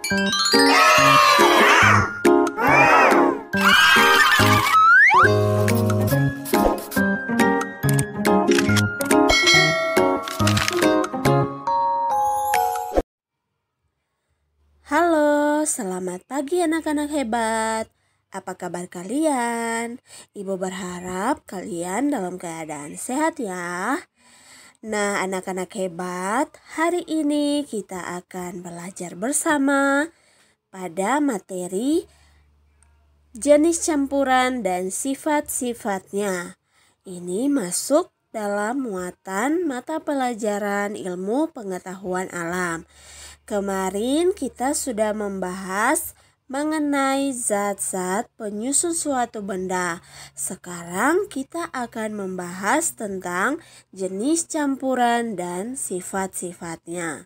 Halo, selamat pagi anak-anak hebat. Apa kabar kalian? Ibu berharap kalian dalam keadaan sehat ya. Nah, anak-anak hebat, hari ini kita akan belajar bersama pada materi jenis campuran dan sifat-sifatnya. Ini masuk dalam muatan mata pelajaran ilmu pengetahuan alam. Kemarin kita sudah membahas mengenai zat-zat penyusun suatu benda. Sekarang kita akan membahas tentang jenis campuran dan sifat-sifatnya.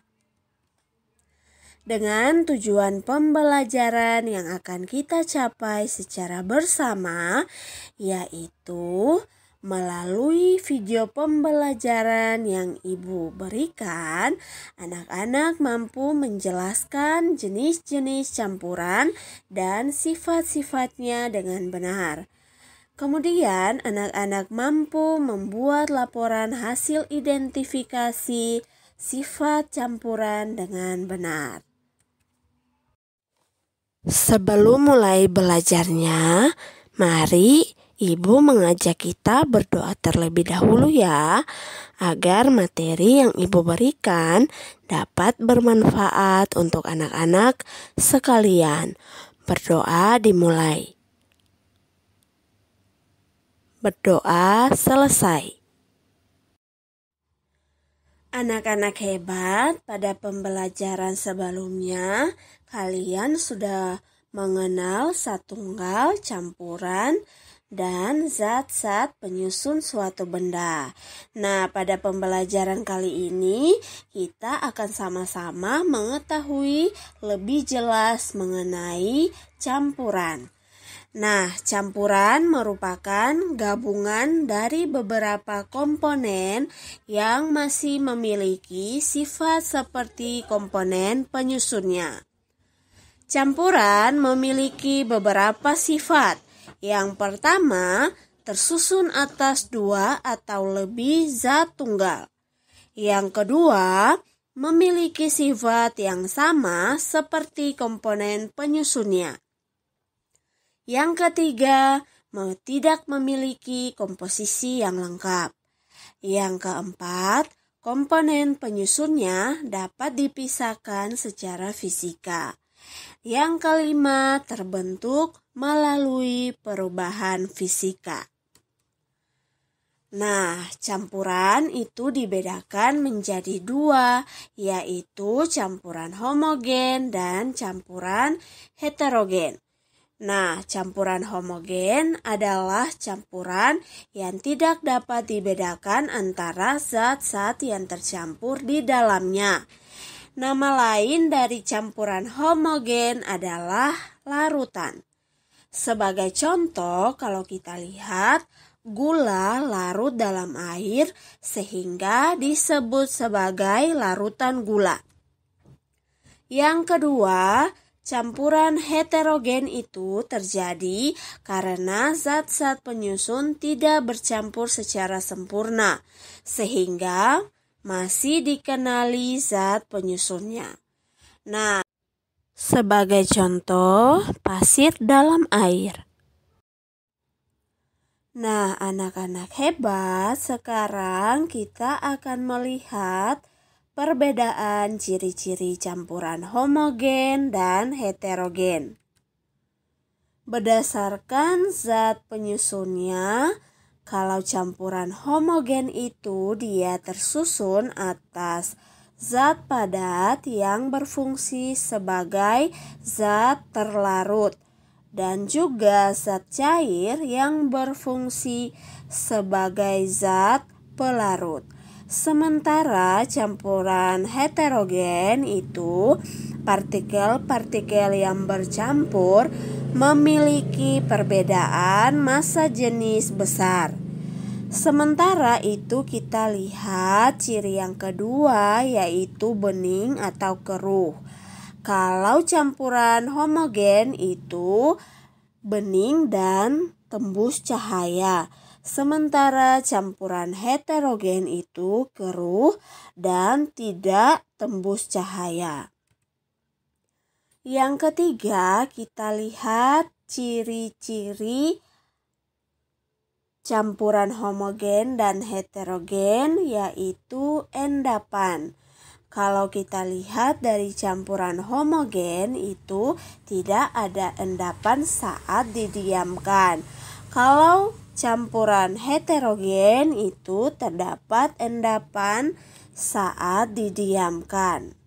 Dengan tujuan pembelajaran yang akan kita capai secara bersama, yaitu melalui video pembelajaran yang Ibu berikan, anak-anak mampu menjelaskan jenis-jenis campuran dan sifat-sifatnya dengan benar. Kemudian, anak-anak mampu membuat laporan hasil identifikasi sifat campuran dengan benar. Sebelum mulai belajarnya, mari Ibu mengajak kita berdoa terlebih dahulu ya, agar materi yang Ibu berikan dapat bermanfaat untuk anak-anak sekalian. Berdoa dimulai. Berdoa selesai. Anak-anak hebat, pada pembelajaran sebelumnya kalian sudah mengenal satunggal, campuran, dan zat-zat penyusun suatu benda. Nah, pada pembelajaran kali ini kita akan sama-sama mengetahui lebih jelas mengenai campuran. Nah, campuran merupakan gabungan dari beberapa komponen yang masih memiliki sifat seperti komponen penyusunnya. Campuran memiliki beberapa sifat. Yang pertama, tersusun atas 2 atau lebih zat tunggal. Yang kedua, memiliki sifat yang sama seperti komponen penyusunnya. Yang ketiga, tidak memiliki komposisi yang lengkap. Yang keempat, komponen penyusunnya dapat dipisahkan secara fisika. Yang kelima, terbentuk melalui perubahan fisika. Nah, campuran itu dibedakan menjadi 2, yaitu campuran homogen dan campuran heterogen. Nah, campuran homogen adalah campuran yang tidak dapat dibedakan antara zat-zat yang tercampur di dalamnya. Nama lain dari campuran homogen adalah larutan. Sebagai contoh, kalau kita lihat, gula larut dalam air sehingga disebut sebagai larutan gula. Yang kedua, campuran heterogen itu terjadi karena zat-zat penyusun tidak bercampur secara sempurna, sehingga masih dikenali zat penyusunnya. Nah, sebagai contoh, pasir dalam air. Nah, anak-anak hebat, sekarang kita akan melihat perbedaan ciri-ciri campuran homogen dan heterogen. Berdasarkan zat penyusunnya, kalau campuran homogen itu dia tersusun atas zat padat yang berfungsi sebagai zat terlarut dan juga zat cair yang berfungsi sebagai zat pelarut. Sementara campuran heterogen itu partikel-partikel yang bercampur memiliki perbedaan massa jenis besar. Sementara itu kita lihat ciri yang kedua yaitu bening atau keruh. Kalau campuran homogen itu bening dan tembus cahaya, sementara campuran heterogen itu keruh dan tidak tembus cahaya. Yang ketiga, kita lihat ciri-ciri campuran homogen dan heterogen, yaitu endapan. Kalau kita lihat dari campuran homogen itu tidak ada endapan saat didiamkan. Kalau campuran heterogen itu terdapat endapan saat didiamkan.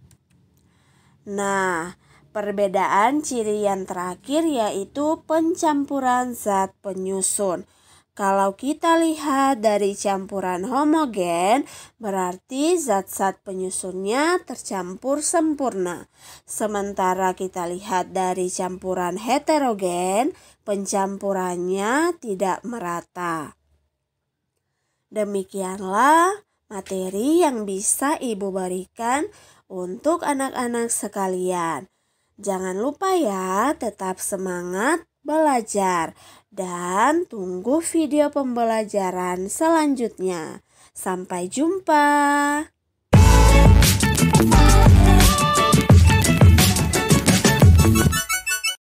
Nah, perbedaan ciri yang terakhir yaitu pencampuran zat penyusun. Kalau kita lihat dari campuran homogen, berarti zat-zat penyusunnya tercampur sempurna. Sementara kita lihat dari campuran heterogen, pencampurannya tidak merata. Demikianlah materi yang bisa Ibu berikan untuk anak-anak sekalian. Jangan lupa ya, tetap semangat belajar dan tunggu video pembelajaran selanjutnya. Sampai jumpa.